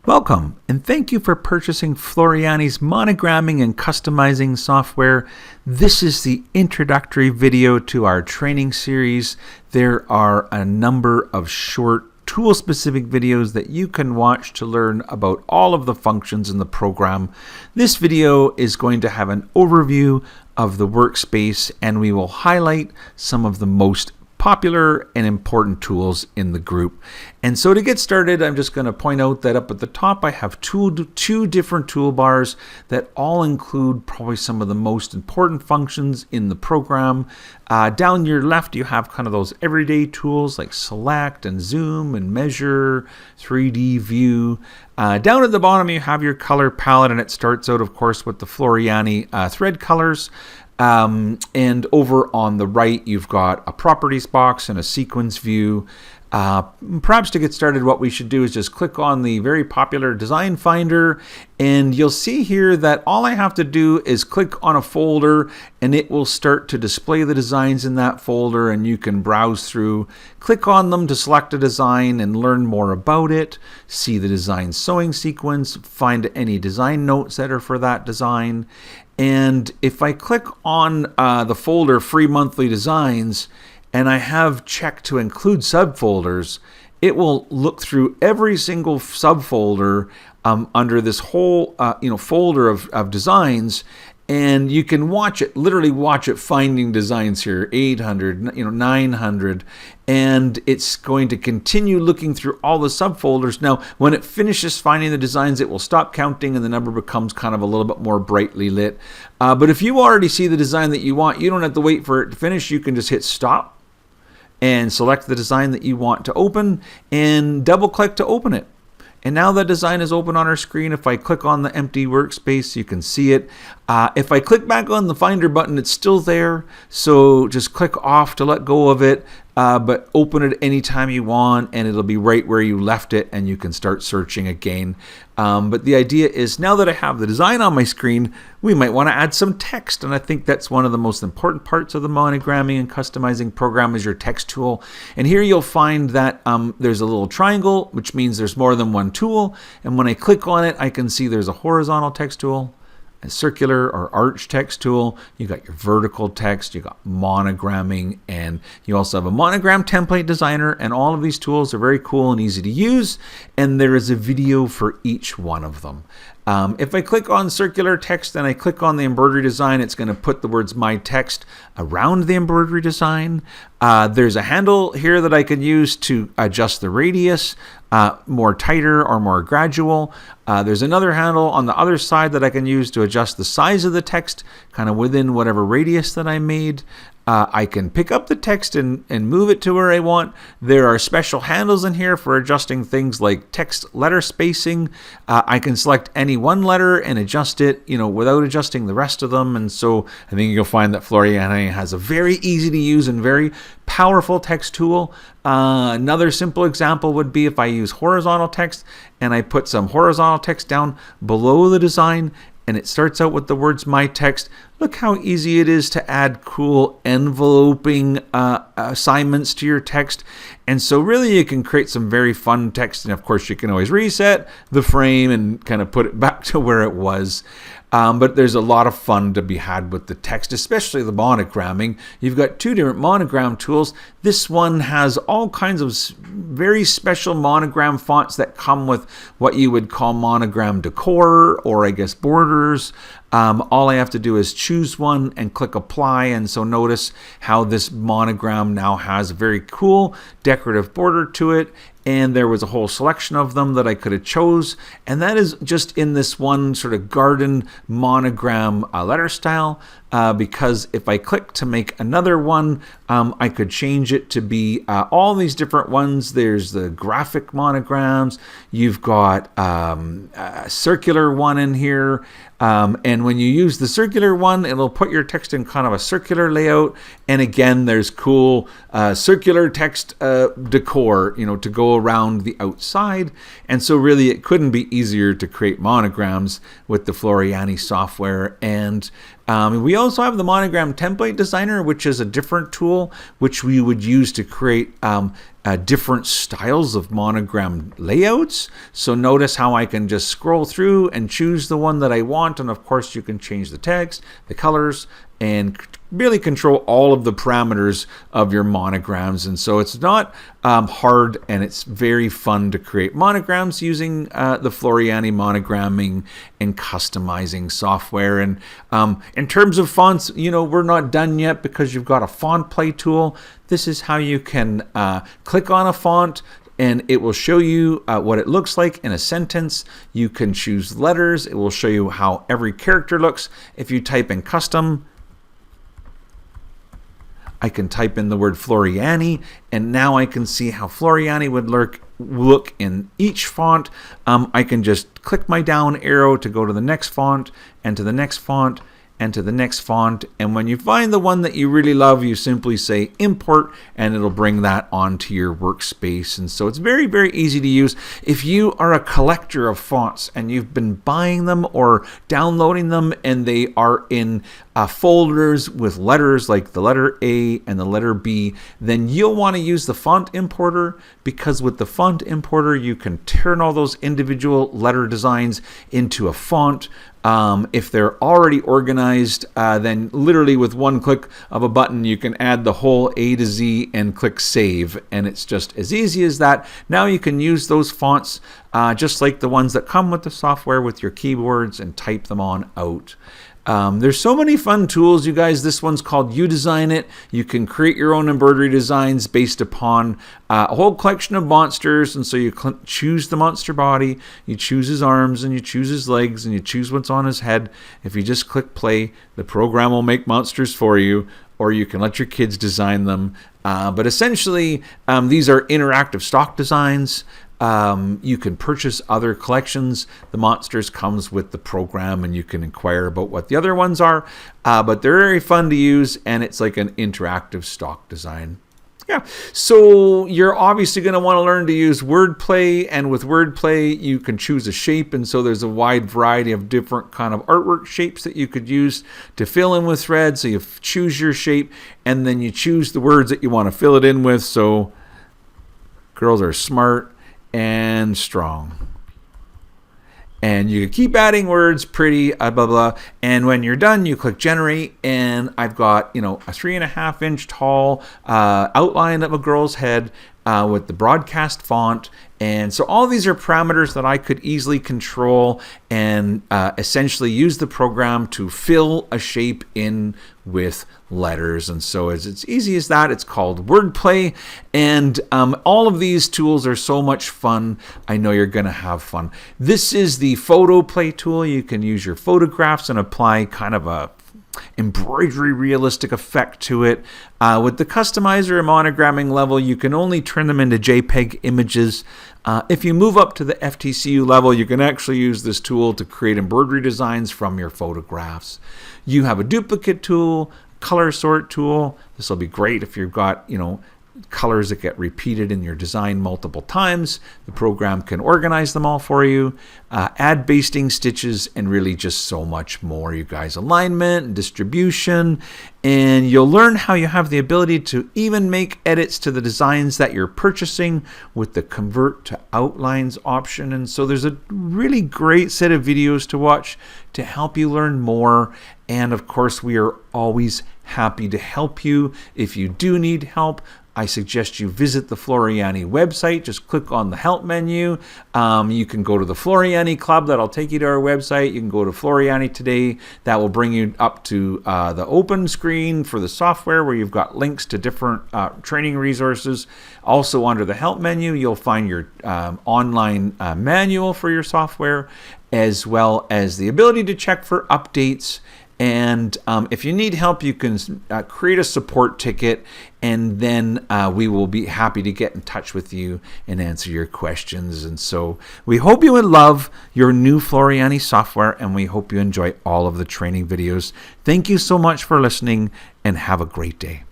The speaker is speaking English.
Welcome, and thank you for purchasing Floriani's monogramming and customizing software. This is the introductory video to our training series. There are a number of short tool-specific videos that you can watch to learn about all of the functions in the program. This video is going to have an overview of the workspace, and we will highlight some of the most popular and important tools in the group. And so to get started, I'm just going to point out that up at the top I have two different toolbars that all include probably some of the most important functions in the program. Down your left you have kind of those everyday tools like select and zoom and measure, 3D view. Down at the bottom you have your color palette, and it starts out of course with the Floriani thread colors. And over on the right, you've got a properties box and a sequence view. Perhaps to get started, what we should do is just click on the very popular design finder, and you'll see here that all I have to do is click on a folder and it will start to display the designs in that folder, and you can browse through, click on them to select a design and learn more about it, see the design sewing sequence, find any design notes that are for that design. And if I click on the folder Free Monthly Designs, and I have checked to include subfolders, it will look through every single subfolder under this whole folder of designs, and you can watch it, literally watch it finding designs here, 800, 900, and it's going to continue looking through all the subfolders. Now, when it finishes finding the designs, it will stop counting and the number becomes kind of a little bit more brightly lit. But if you already see the design that you want, you don't have to wait for it to finish. You can just hit stop and select the design that you want to open and double click to open it. And now that design is open on our screen. If I click on the empty workspace, you can see it. If I click back on the Finder button, it's still there. So just click off to let go of it, but open it anytime you want, and it'll be right where you left it, and you can start searching again. But the idea is, now that I have the design on my screen, we might want to add some text. And I think that's one of the most important parts of the monogramming and customizing program is your text tool. And here you'll find that there's a little triangle, which means there's more than one tool. And when I click on it, I can see there's a horizontal text tool, a circular or arch text tool. You got your vertical text, you got monogramming, and you also have a monogram template designer. And all of these tools are very cool and easy to use, and there is a video for each one of them. If I click on circular text and I click on the embroidery design, it's going to put the words my text around the embroidery design. There's a handle here that I can use to adjust the radius, more tighter or more gradual. There's another handle on the other side that I can use to adjust the size of the text, kind of within whatever radius that I made. I can pick up the text and move it to where I want. There are special handles in here for adjusting things like text letter spacing. I can select any one letter and adjust it, without adjusting the rest of them. And so I think you'll find that Floriani has a very easy to use and very powerful text tool. Another simple example would be if I use horizontal text and I put some horizontal text down below the design, and it starts out with the words my text. Look how easy it is to add cool enveloping assignments to your text. And so really you can create some very fun text. And of course you can always reset the frame and kind of put it back to where it was. But there's a lot of fun to be had with the text, especially the monogramming. You've got two different monogram tools. This one has all kinds of very special monogram fonts that come with what you would call monogram decor, or I guess borders. All I have to do is choose one and click apply, and so notice how this monogram now has a very cool decorative border to it, and there was a whole selection of them that I could have chose, and that is just in this one sort of garden monogram letter style, because if I click to make another one, I could change it to be all these different ones. There's the graphic monograms, you've got a circular one in here, and when you use the circular one, it'll put your text in kind of a circular layout. And again, there's cool circular text decor, to go around the outside. And so really it couldn't be easier to create monograms with the Floriani software. And We also have the Monogram Template Designer, which is a different tool which we would use to create different styles of monogram layouts. So notice how I can just scroll through and choose the one that I want. And of course, you can change the text, the colors, and really control all of the parameters of your monograms. And so it's not hard, and it's very fun to create monograms using the Floriani Monogramming and customizing software. And in terms of fonts, we're not done yet because you've got a font play tool. This is how you can click on a font and it will show you what it looks like in a sentence. You can choose letters. It will show you how every character looks. If you type in custom, I can type in the word Floriani, and now I can see how Floriani would look in each font. I can just click my down arrow to go to the next font, and to the next font, and to the next font. And when you find the one that you really love, you simply say import, and it'll bring that onto your workspace. And so it's very, very easy to use. If you are a collector of fonts and you've been buying them or downloading them, and they are in folders with letters like the letter A and the letter B, then you'll want to use the font importer, because with the font importer, you can turn all those individual letter designs into a font. If they're already organized, then literally with one click of a button, you can add the whole A to Z and click save. And it's just as easy as that. Now you can use those fonts just like the ones that come with the software with your keyboards and type them on out. There's so many fun tools, you guys. This one's called You Design It. You can create your own embroidery designs based upon a whole collection of monsters. And so you choose the monster body, you choose his arms, and you choose his legs, and you choose what's on his head. If you just click play, the program will make monsters for you, or you can let your kids design them. But essentially, these are interactive stock designs. You can purchase other collections. The monsters comes with the program, and you can inquire about what the other ones are. But they're very fun to use, and it's like an interactive stock design. Yeah, so you're obviously going to want to learn to use wordplay, and with wordplay, you can choose a shape, and so there's a wide variety of different kind of artwork shapes that you could use to fill in with thread. So you choose your shape, and then you choose the words that you want to fill it in with. So girls are smart and strong. And you can keep adding words, pretty, blah, blah. And when you're done, you click generate. And I've got, a 3.5 inch tall outline of a girl's head with the broadcast font. And so all these are parameters that I could easily control and essentially use the program to fill a shape in with letters. And so it's easy as that. It's called wordplay. And all of these tools are so much fun. I know you're going to have fun. This is the photo play tool. You can use your photographs and apply kind of a embroidery realistic effect to it. With the customizer and monogramming level, you can only turn them into JPEG images. If you move up to the FTCU level, you can actually use this tool to create embroidery designs from your photographs. You have a duplicate tool, color sort tool. This will be great if you've got, colors that get repeated in your design multiple times. The program can organize them all for you, add basting stitches, and really just so much more, you guys. Alignment and distribution, and you'll learn how you have the ability to even make edits to the designs that you're purchasing with the convert to outlines option. And so there's a really great set of videos to watch to help you learn more. And of course, we are always happy to help you. If you do need help, I suggest you visit the Floriani website. Just click on the help menu. You can go to the Floriani Club. That'll take you to our website. You can go to Floriani Today. That will bring you up to the open screen for the software where you've got links to different training resources. Also under the help menu, you'll find your online manual for your software, as well as the ability to check for updates. And if you need help, you can create a support ticket, and then we will be happy to get in touch with you and answer your questions. And so we hope you would love your new Floriani software, and we hope you enjoy all of the training videos. Thank you so much for listening, and have a great day.